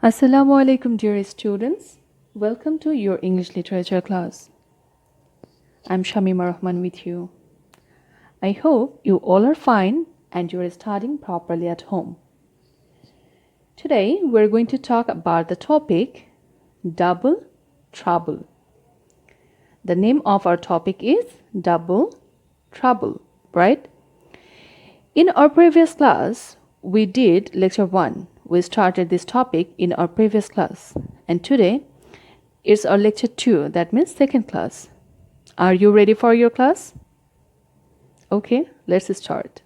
Assalamu alaikum, dear students. Welcome to your English literature class. I'm Shamima Rahman with you. I hope you all are fine and you're studying properly at home. Today we're going to talk about the topic double trouble. The name of our topic is double trouble, right? In our previous class, we did lecture 1. We started this topic in our previous class. And today, it's our lecture 2. That means second class. Are you ready for your class? Okay, let's start.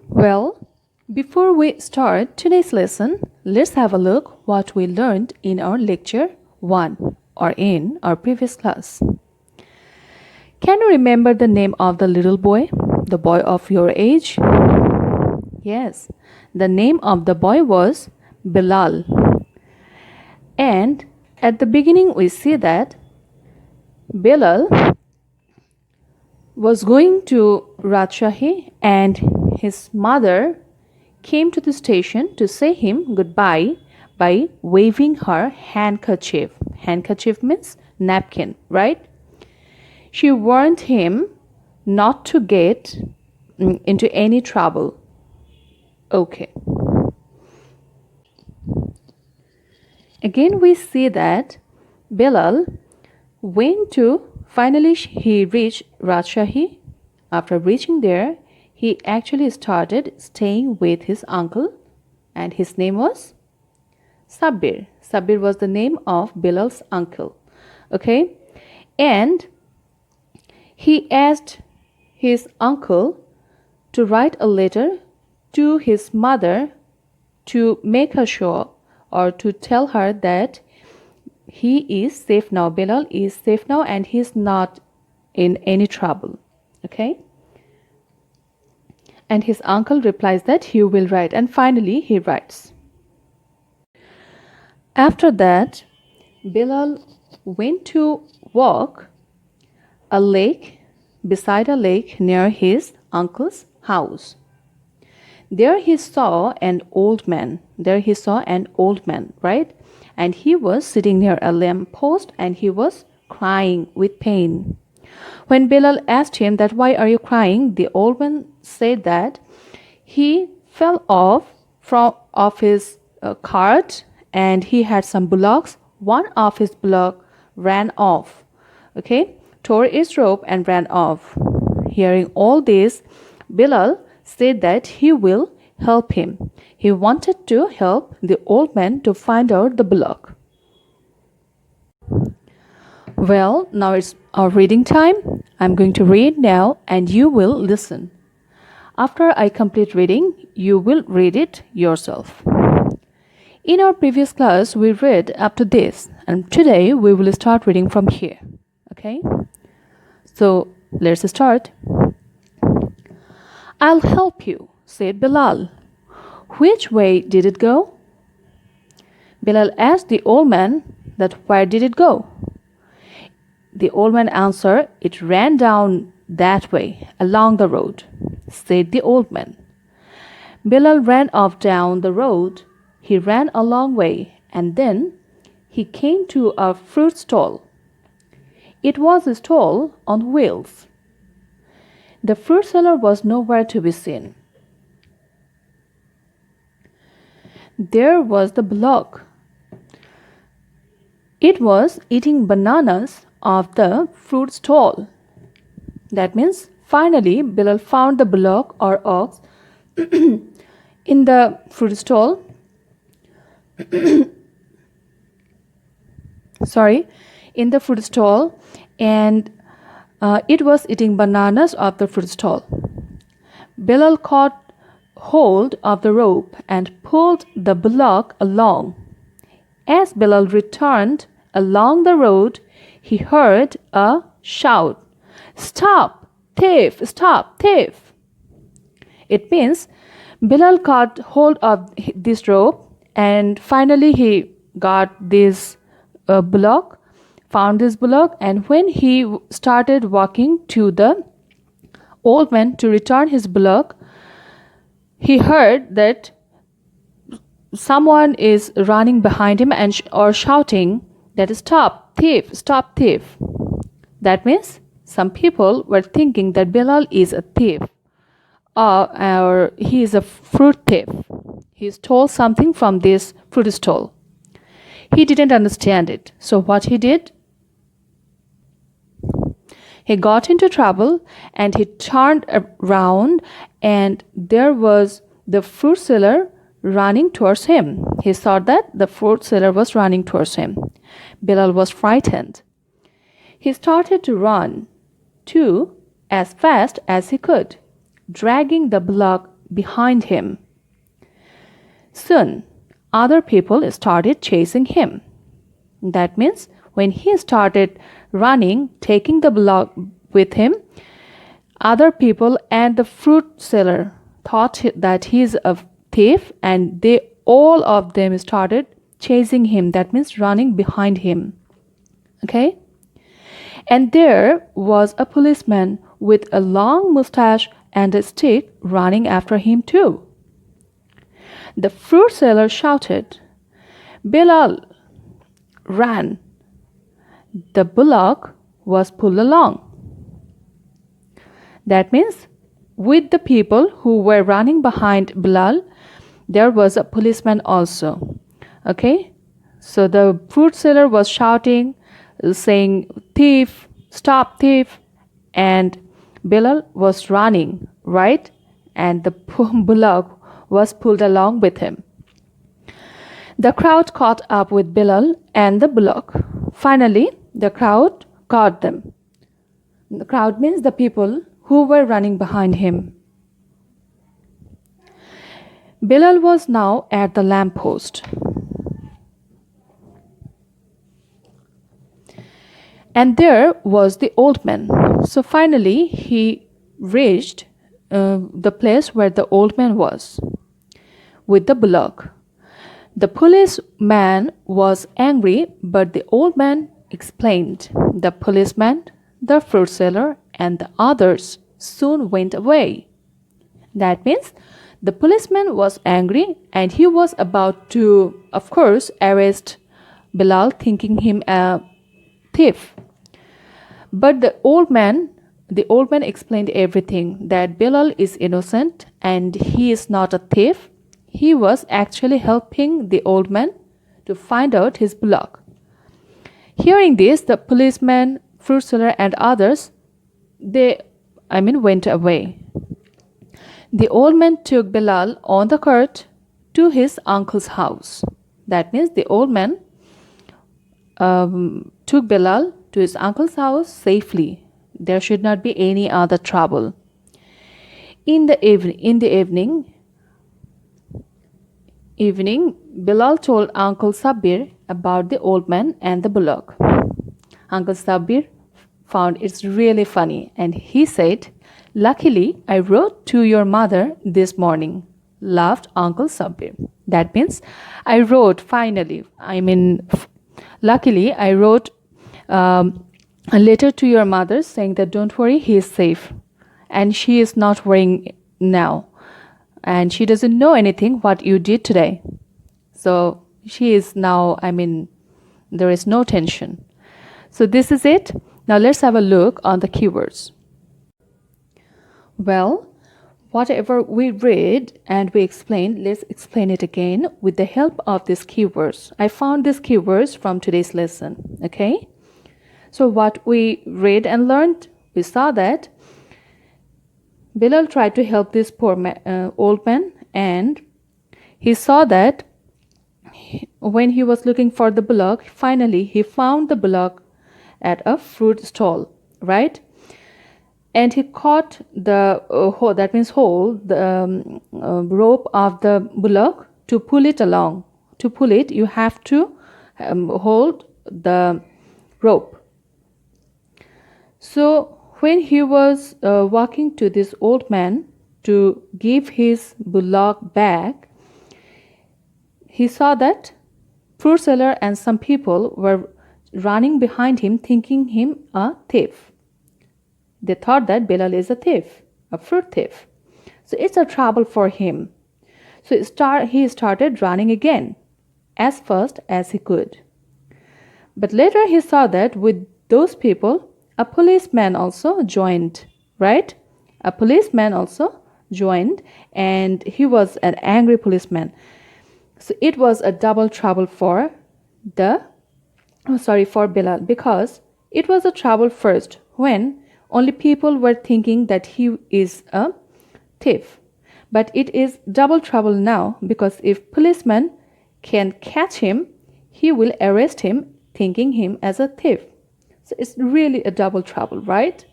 Well, before we start today's lesson, let's have a look what we learned in our lecture 1 or in our previous class. Can you remember the name of the little boy? The boy of your age? Yes, the name of the boy was Bilal. And at the beginning we see that Bilal was going to Rajshahi and his mother came to the station to say him goodbye by waving her handkerchief. Handkerchief means napkin, right? She warned him not to get into any trouble. Okay. Again we see that Bilal finally he reached Rajshahi. After reaching there, he actually started staying with his uncle and his name was Sabir. Sabir was the name of Bilal's uncle. Okay. And he asked his uncle to write a letter to his mother to make her sure or to tell her that he is safe now. Bilal is safe now and he's not in any trouble. Okay. And his uncle replies that he will write, and finally he writes. After that, Bilal went to walk beside a lake near his uncle's house. There he saw an old man, right? And he was sitting near a lamp post and he was crying with pain. When Bilal asked him that why are you crying, the old man said that he fell off his cart and he had some bullocks. One of his bullocks ran off, okay, tore its rope and ran off. Hearing all this, Bilal said that he will help him. He wanted to help the old man to find out the bullock. Well, now it's our reading time. I'm going to read now and you will listen. After I complete reading, you will read it yourself. In our previous class, we read up to this, and today we will start reading from here. Okay? So, let's start. I'll help you, said Bilal. Which way did it go? Bilal asked the old man that where did it go? The old man answered, it ran down that way, along the road, said the old man. Bilal ran off down the road. He ran a long way and then he came to a fruit stall. It was a stall on wheels. The fruit seller was nowhere to be seen. There was the bullock. It was eating bananas off the fruit stall. That means finally Bilal found the bullock or ox in the fruit stall. In the fruit stall, and it was eating bananas off the fruit stall. Bilal caught hold of the rope and pulled the bullock along. As Bilal returned along the road, he heard a shout, "Stop, thief! Stop, thief!" It means Bilal caught hold of this rope and finally he got this bullock, found this bullock, and when he started walking to the old man to return his bullock, he heard that someone is running behind him and or shouting that stop thief, stop thief. That means some people were thinking that Bilal is a thief, or he is a fruit thief. He stole something from this fruit stall. He didn't understand it. So what he did? He got into trouble and he turned around, and there was the fruit seller running towards him. He saw that the fruit seller was running towards him. Bilal was frightened. He started to run too, as fast as he could, dragging the bullock behind him. Soon, other people started chasing him. That means when he started running, taking the bullock with him, other people and the fruit seller thought that he is a thief, and all of them started chasing him. That means running behind him. Okay? And there was a policeman with a long mustache and a stick running after him too. The fruit seller shouted, "Bilal, ran." The bullock was pulled along. That means with the people who were running behind Bilal, there was a policeman also. Okay? So the fruit seller was shouting, saying, "Thief, stop thief." And Bilal was running, right? And the bullock was pulled along with him. The crowd caught up with Bilal and the bullock. Finally, the crowd caught them. The crowd means the people who were running behind him. Bilal was now at the lamppost. And there was the old man. So finally, he reached the place where the old man was with the bullock. The policeman was angry, but the old man explained. The policeman, the fruit seller, and the others soon went away. That means the policeman was angry and he was about to, of course, arrest Bilal, thinking him a thief. But the old man explained everything, that Bilal is innocent and he is not a thief. He was actually helping the old man to find out his bullock. Hearing this, the policeman, fruit seller, and others, went away. The old man took Bilal on the cart to his uncle's house. That means the old man took Bilal to his uncle's house safely. There should not be any other trouble. In the evening, Bilal told Uncle Sabir about the old man and the bullock. Uncle Sabir found it really funny, and he said, "Luckily, I wrote to your mother this morning," laughed Uncle Sabir. That means, luckily, I wrote a letter to your mother saying that don't worry, he is safe. And she is not worrying now. And she doesn't know anything what you did today. So she is now, there is no tension. So this is it. Now let's have a look on the keywords. Well, whatever we read and we explained, let's explain it again with the help of these keywords. I found these keywords from today's lesson. Okay? So what we read and learned, we saw that Bilal tried to help this poor old man, and he saw that when he was looking for the bullock, finally he found the bullock at a fruit stall, right? And he caught the rope of the bullock to pull it along. To pull it, you have to hold the rope. So when he was walking to this old man to give his bullock back, he saw that fruit seller and some people were running behind him, thinking him a thief. They thought that Bilal is a thief, a fruit thief. So it's a trouble for him. So he started running again, as fast as he could. But later he saw that with those people, a policeman also joined, right? A policeman also joined, and he was an angry policeman. So it was a double trouble for for Bilal, because it was a trouble first when only people were thinking that he is a thief. But it is double trouble now, because if policeman can catch him, he will arrest him thinking him as a thief. So it's really a double trouble, right?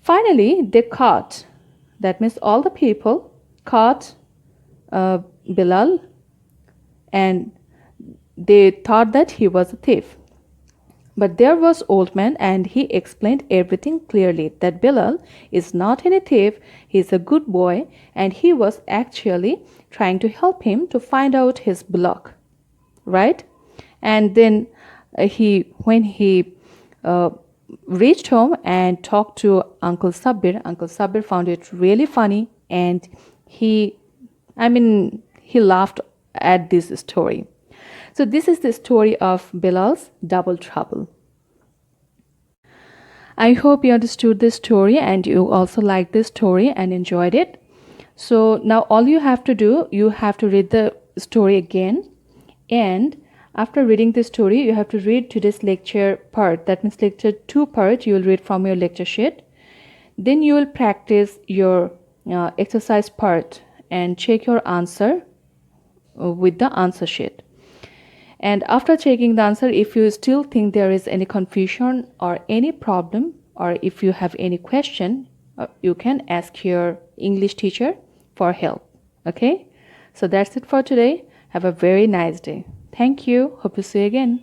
Finally, they caught, that means all the people caught Bilal, and they thought that he was a thief. But there was old man, and he explained everything clearly, that Bilal is not any thief, he is a good boy, and he was actually trying to help him to find out his block, right? And then when he reached home and talked to Uncle Sabir found it really funny, and he laughed at this story. So this is the story of Bilal's double trouble. I hope you understood this story and you also liked this story and enjoyed it. So now all you have to do, you have to read the story again, and after reading the story, you have to read today's lecture part. That means lecture 2 part you will read from your lecture sheet. Then you will practice your exercise part and check your answer with the answer sheet. And after checking the answer, if you still think there is any confusion or any problem, or if you have any question, you can ask your English teacher for help. Okay? So that's it for today. Have a very nice day. Thank you. Hope to see you again.